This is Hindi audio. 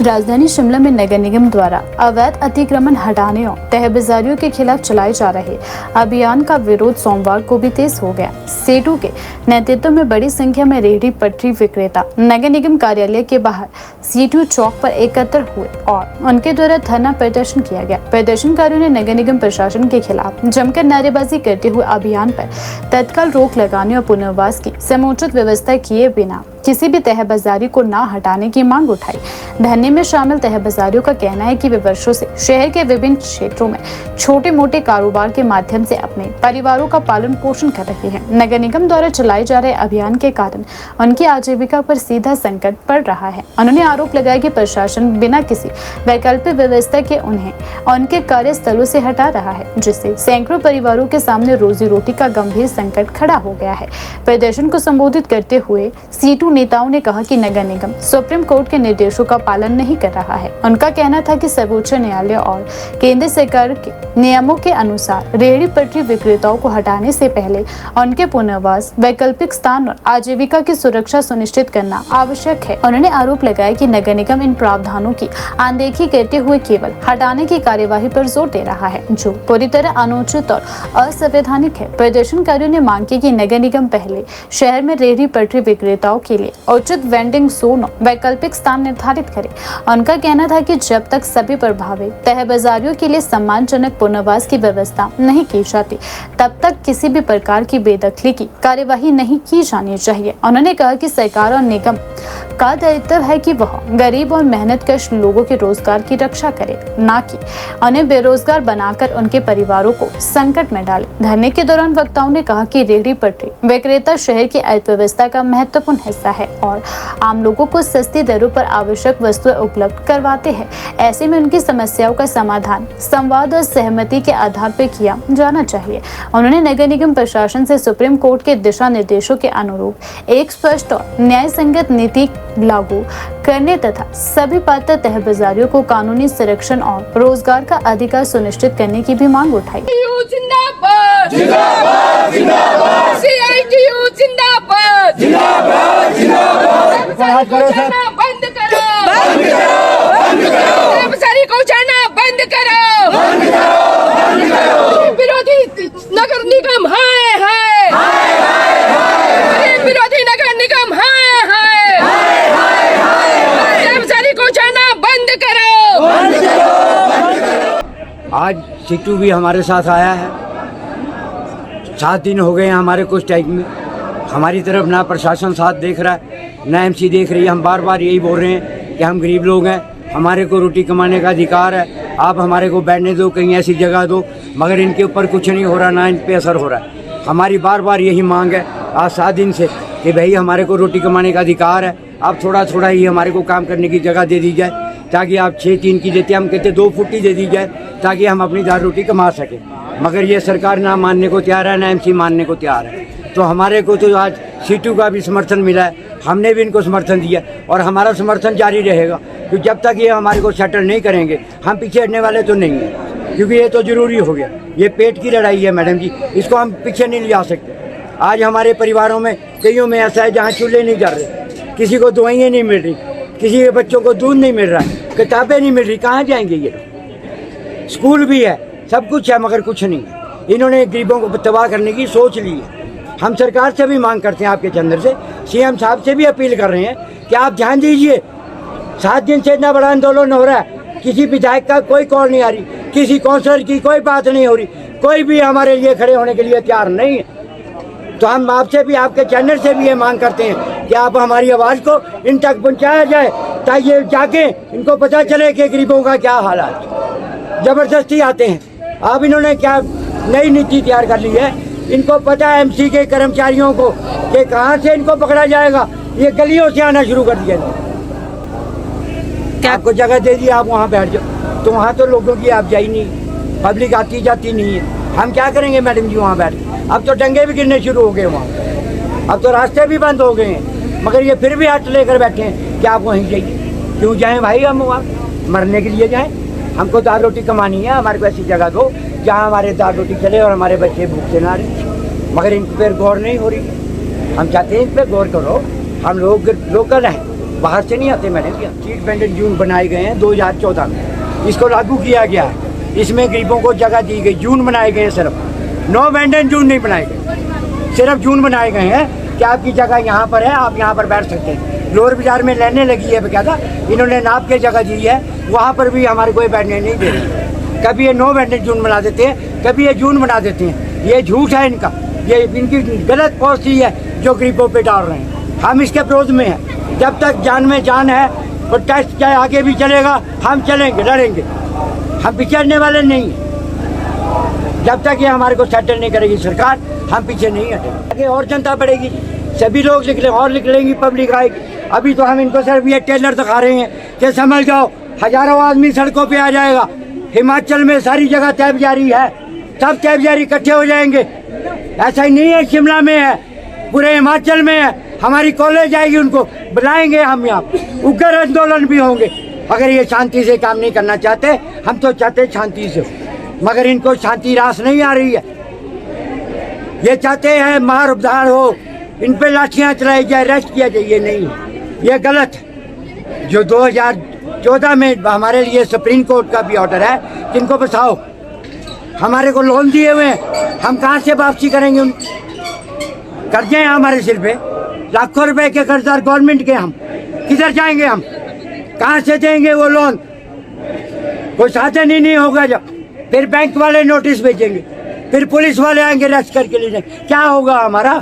राजधानी शिमला में नगर निगम द्वारा अवैध अतिक्रमण हटाने और तहबाजारियों के खिलाफ चलाए जा रहे अभियान का विरोध सोमवार को भी तेज हो गया। सेठू के नेतृत्व में बड़ी संख्या में रेहड़ी पटरी विक्रेता नगर निगम कार्यालय के बाहर सेठू चौक पर एकत्र हुए और उनके द्वारा धरना प्रदर्शन किया गया। प्रदर्शनकारियों ने नगर निगम प्रशासन के खिलाफ जमकर नारेबाजी करते हुए अभियान पर तत्काल रोक लगाने और पुनर्वास की समुचित व्यवस्था किए बिना किसी भी तहबाजारी को ना हटाने की मांग उठाई। धरने में शामिल तहबाजारियों का कहना है कि वे वर्षों से शहर के विभिन्न क्षेत्रों में छोटे मोटे कारोबार के माध्यम से अपने परिवारों का पालन पोषण कर रहे हैं। नगर निगम द्वारा चलाए जा रहे अभियान के कारण उनकी आजीविका पर सीधा संकट पड़ रहा है। उन्होंने आरोप लगाया कि प्रशासन बिना किसी वैकल्पिक व्यवस्था के उन्हें उनके कार्यस्थलों से हटा रहा है, जिससे सैकड़ों परिवारों के सामने रोजी रोटी का गंभीर संकट खड़ा हो गया है। प्रदर्शन को संबोधित करते हुए सीटू नेताओं ने कहा कि नगर निगम सुप्रीम कोर्ट के निर्देशों का पालन नहीं कर रहा है। उनका कहना था कि सर्वोच्च न्यायालय और केंद्र सरकार के नियमों के अनुसार रेहड़ी पटरी विक्रेताओं को हटाने से पहले उनके पुनर्वास, वैकल्पिक स्थान और आजीविका की सुरक्षा सुनिश्चित करना आवश्यक है। उन्होंने आरोप लगाया कि नगर निगम इन प्रावधानों की अनदेखी करते हुए केवल हटाने की कार्यवाही पर जोर दे रहा है, जो पूरी तरह अनुचित और असंवैधानिक है। प्रदर्शनकारियों ने मांग की कि नगर निगम पहले शहर में रेहड़ी पटरी विक्रेताओं के लिए उचित वेंडिंग जोन और वैकल्पिक स्थान निर्धारित करे। उनका कहना था कि जब तक सभी प्रभावित तहबाजारियों के लिए सम्मानजनक पुनर्वास की व्यवस्था नहीं की जाती, तब तक किसी भी प्रकार की बेदखली की कार्यवाही नहीं की जानी चाहिए। उन्होंने कहा कि सरकार और निगम का दायित्व है कि वह गरीब और मेहनतकश लोगों के रोजगार की रक्षा करे, न कि उन्हें बेरोजगार बनाकर उनके परिवारों को संकट में डाले। धरने के दौरान वक्ताओं ने कहा कि रेहड़ी पटरी विक्रेता शहर की अर्थव्यवस्था का महत्वपूर्ण हिस्सा है और आम लोगों को सस्ती दरों पर आवश्यक वस्तुएं उपलब्ध करवाते हैं। ऐसे में उनकी समस्याओं का समाधान संवाद और सहमति के आधार पर किया जाना चाहिए। उन्होंने नगर निगम प्रशासन से सुप्रीम कोर्ट के दिशा निर्देशों के अनुरूप एक स्पष्ट और न्याय संगत नीति लागू करने तथा सभी पात्र तहबाजारियों को कानूनी संरक्षण और रोजगार का अधिकार सुनिश्चित करने की भी मांग उठाई। जिंदाबाद जिंदाबाद जिंदाबाद सीआईटीयू जिंदाबाद जिंदाबाद जिंदाबाद बंद करो बंद करो बंद करो कर्मचारी को जाना बंद करो बंद करो बंद करो विरोधी नगर निगम हाय हाय हाय हाय विरोधी नगर निगम हाय हाय हाय हाय कर्मचारी को जाना बंद करो बंद करो। आज सिट्टू भी हमारे साथ आया है। 7 दिन हो गए हैं हमारे को स्ट्राइक में। हमारी तरफ ना प्रशासन साथ देख रहा है, ना एमसी देख रही है। हम बार बार यही बोल रहे हैं कि हम गरीब लोग हैं, हमारे को रोटी कमाने का अधिकार है, आप हमारे को बैठने दो, कहीं ऐसी जगह दो। मगर इनके ऊपर कुछ नहीं हो रहा, ना इन पे असर हो रहा है। हमारी बार बार यही मांग है आज 7 दिन से कि भाई हमारे को रोटी कमाने का अधिकार है, आप थोड़ा थोड़ा ही हमारे को काम करने की जगह दे दी जाए, ताकि आप 6-3 की देते, हम कहते 2 फुट की दे दी जाए, ताकि हम अपनी दाल रोटी कमा सकें। मगर ये सरकार ना मानने को तैयार है, ना एमसी मानने को तैयार है। तो हमारे को तो आज सीटू का भी समर्थन मिला है, हमने भी इनको समर्थन दिया और हमारा समर्थन जारी रहेगा, क्योंकि जब तक ये हमारे को सेटल नहीं करेंगे हम पीछे हटने वाले तो नहीं हैं। क्योंकि ये तो ज़रूरी हो गया, ये पेट की लड़ाई है मैडम जी, इसको हम पीछे नहीं ले आ सकते। आज हमारे परिवारों में कईयों में ऐसा है जहाँ चूल्हे नहीं जल रहे, किसी को दवाइयाँ नहीं मिल रही, किसी के बच्चों को दूध नहीं मिल रहा है, किताबें नहीं मिल रही, कहाँ जाएंगे ये लोग? स्कूल भी है, सब कुछ है, मगर कुछ नहीं है। इन्होंने गरीबों को तबाह करने की सोच ली है। हम सरकार से भी मांग करते हैं, आपके चंद्र से, सीएम साहब से भी अपील कर रहे हैं कि आप ध्यान दीजिए। 7 दिन से इतना बड़ा आंदोलन हो रहा है, किसी विधायक का कोई कॉल नहीं आ रही, किसी काउंसलर की कोई बात नहीं हो रही, कोई भी हमारे लिए खड़े होने के लिए तैयार नहीं है। तो हम आपसे भी, आपके चैनल से भी ये मांग करते हैं कि आप हमारी आवाज़ को इन तक पहुँचाया जाए, ताकि ये जाके इनको पता चले कि गरीबों का क्या हालात। ज़बरदस्ती आते हैं। अब इन्होंने क्या नई नीति तैयार कर ली है, इनको पता है एमसी के कर्मचारियों को कि कहाँ से इनको पकड़ा जाएगा। ये गलियों से आना शुरू कर दिया। क्या आपको जगह दे दी, आप वहाँ बैठ जाओ, तो वहाँ तो लोगों की आप जाई नहीं, पब्लिक आती जाती नहीं है। हम क्या करेंगे मैडम जी वहाँ बैठ के? अब तो डंगे भी गिरने शुरू हो गए वहाँ, अब तो रास्ते भी बंद हो गए हैं। मगर ये फिर भी हट लेकर बैठे हैं कि आप वहीं जाइए। क्यों जाएँ भाई, हम वहाँ मरने के लिए जाएँ? हमको दाल रोटी कमानी है, हमारे को ऐसी जगह दो जहाँ हमारे दाल रोटी चले और हमारे बच्चे भूखे ना रहे। मगर इन पर गौर नहीं हो रही। हम चाहते हैं इन पर गौर करो। हम लोग लोकल हैं, बाहर से नहीं आते मैडम। स्ट्रीट वेंडर जून बनाए गए हैं 2014 में, इसको लागू किया गया है। इसमें गरीबों को जगह दी गई, जून बनाए गए हैं सिर्फ, नो वेंडर जून नहीं बनाए गए, सिर्फ जून बनाए गए हैं कि आपकी जगह यहाँ पर है, आप यहाँ पर बैठ सकते हैं। लोअर बाजार में लेने लगी है बकायदा, इन्होंने नाप के जगह दी है, वहाँ पर भी हमारे कोई बैठने नहीं दे रहे। कभी ये नो वेंडर जून बना देते हैं, कभी ये जून बना देते हैं। ये झूठ है इनका, ये इनकी गलत पॉलिसी है जो गरीबों पे डाल रहे हैं। हम इसके विरोध में हैं। जब तक जान में जान है और टेस्ट चाहे आगे भी चलेगा, हम चलेंगे, लड़ेंगे, हम पीछे हटने वाले नहीं हैं। जब तक ये हमारे को सेटल नहीं करेगी सरकार, हम पीछे नहीं हटेंगे। आगे और जनता बढ़ेगी, सभी लोग निकले और निकलेंगी, पब्लिक आएगी। अभी तो हम इनको सिर्फ ये टेलर दिखा रहे हैं कि समझ जाओ, हजारों आदमी सड़कों पे आ जाएगा। हिमाचल में सारी जगह तैब जारी है, सब तैब जारी इकट्ठे हो जाएंगे। ऐसा ही नहीं है शिमला में है, पूरे हिमाचल में है। हमारी कॉलेज आएगी, उनको बुलाएंगे हम यहाँ, उग्र आंदोलन भी होंगे। अगर ये शांति से काम नहीं करना चाहते, हम तो चाहते शांति से, मगर इनको शांति रास नहीं आ रही है। ये चाहते हैं मार उधार हो, इन पे लाठियां चलाई जाए, अरेस्ट किया जाए। ये नहीं, ये गलत है। जो 2014 में हमारे लिए सुप्रीम कोर्ट का भी ऑर्डर है, इनको बचाओ। हमारे को लोन दिए हुए हैं, हम कहाँ से वापसी करेंगे? उन कर्जे हैं हमारे सिर पे, लाखों रुपए के कर्जदार गवर्नमेंट के। हम किधर जाएंगे? हम कहाँ से देंगे वो लोन? कोई साधन ही नहीं होगा। जब फिर बैंक वाले नोटिस भेजेंगे, फिर पुलिस वाले आएंगे, अरेस्ट करके ले जाएंगे, क्या होगा हमारा?